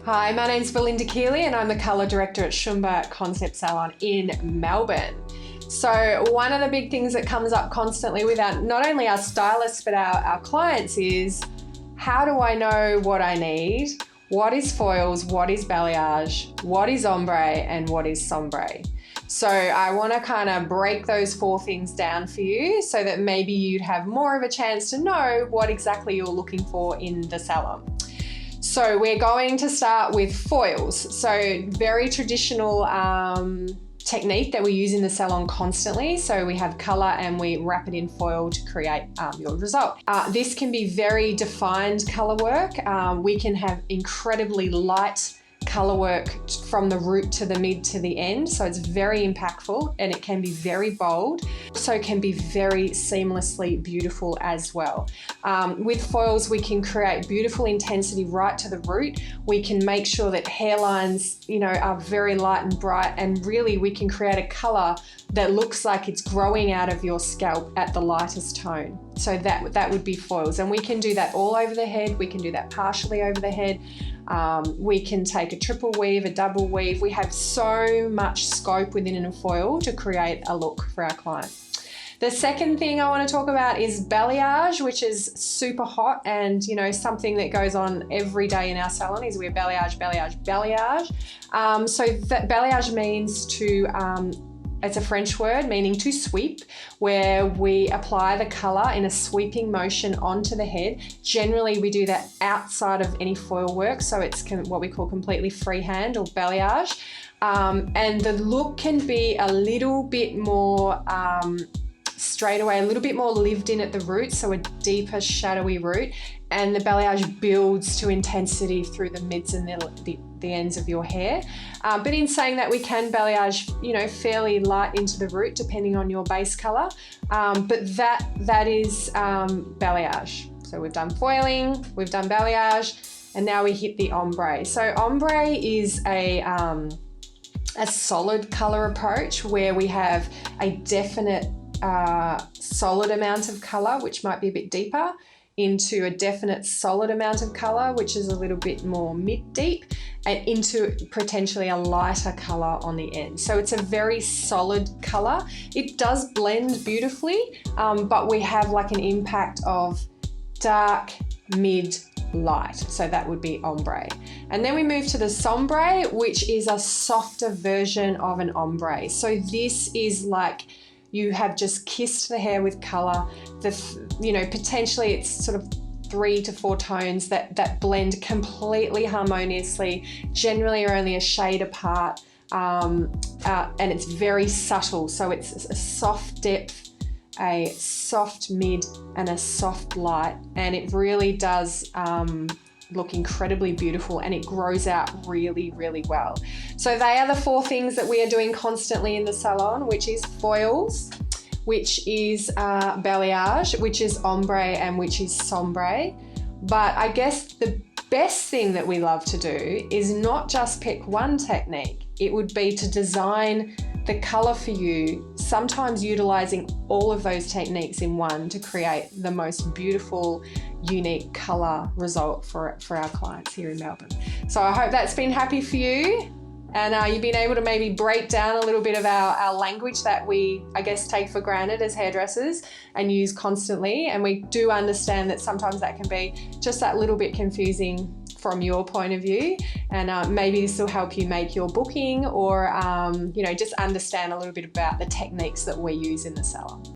Hi, my name's Belinda Keeley and I'm the Colour Director at Sombre Concept Salon in Melbourne. So one of the big things that comes up constantly with not only our stylists but our clients is, how do I know what I need? What is foils? What is balayage? What is ombre? And what is sombre? So I want to kind of break those four things down for you so that maybe you'd have more of a chance to know what exactly you're looking for in the salon. So we're going to start with foils. So very traditional technique that we use in the salon constantly. So we have color and we wrap it in foil to create your result. This can be very defined color work. We can have incredibly light color work from the root to the mid to the end. So it's very impactful and it can be very bold. So can be very seamlessly beautiful as well. With foils, we can create beautiful intensity right to the root. We can make sure that hairlines, are very light and bright, and really we can create a color that looks like it's growing out of your scalp at the lightest tone. So that would be foils. And we can do that all over the head. We can do that partially over the head. We can take a triple weave, a double weave. We have so much scope within a foil to create a look for our client. The second thing I want to talk about is balayage, which is super hot and something that goes on every day in our salon is we're balayage, balayage, balayage. So that balayage means to it's a French word meaning to sweep, where we apply the color in a sweeping motion onto the head. Generally, we do that outside of any foil work, so it's what we call completely freehand or balayage. And the look can be a little bit more straight away, a little bit more lived in at the root, so a deeper shadowy root, and the balayage builds to intensity through the mids and the ends of your hair. But in saying that, we can balayage, fairly light into the root depending on your base color. But that is balayage. So we've done foiling, we've done balayage, and now we hit the ombre. So ombre is a solid color approach where we have a definite solid amount of color, which might be a bit deeper, into a definite solid amount of color, which is a little bit more mid-deep, and into potentially a lighter color on the end. So it's a very solid color. It does blend beautifully, but we have like an impact of dark, mid, light. So that would be ombre. And then we move to the sombre, which is a softer version of an ombre. So this is like you have just kissed the hair with color. Potentially it's sort of 3 to 4 tones that blend completely harmoniously, generally are only a shade apart, and it's very subtle. So it's a soft depth, a soft mid, and a soft light, and it really does look incredibly beautiful, and it grows out really, really well. So they are the 4 things that we are doing constantly in the salon, which is foils, which is balayage, which is ombre, and which is sombre. But I guess the best thing that we love to do is not just pick one technique. It would be to design the color for you, sometimes utilizing all of those techniques in one to create the most beautiful, unique color result for our clients here in Melbourne. So I hope that's been happy for you, and you've been able to maybe break down a little bit of our language that we, I guess, take for granted as hairdressers and use constantly. And we do understand that sometimes that can be just that little bit confusing from your point of view, and maybe this will help you make your booking or just understand a little bit about the techniques that we use in the salon.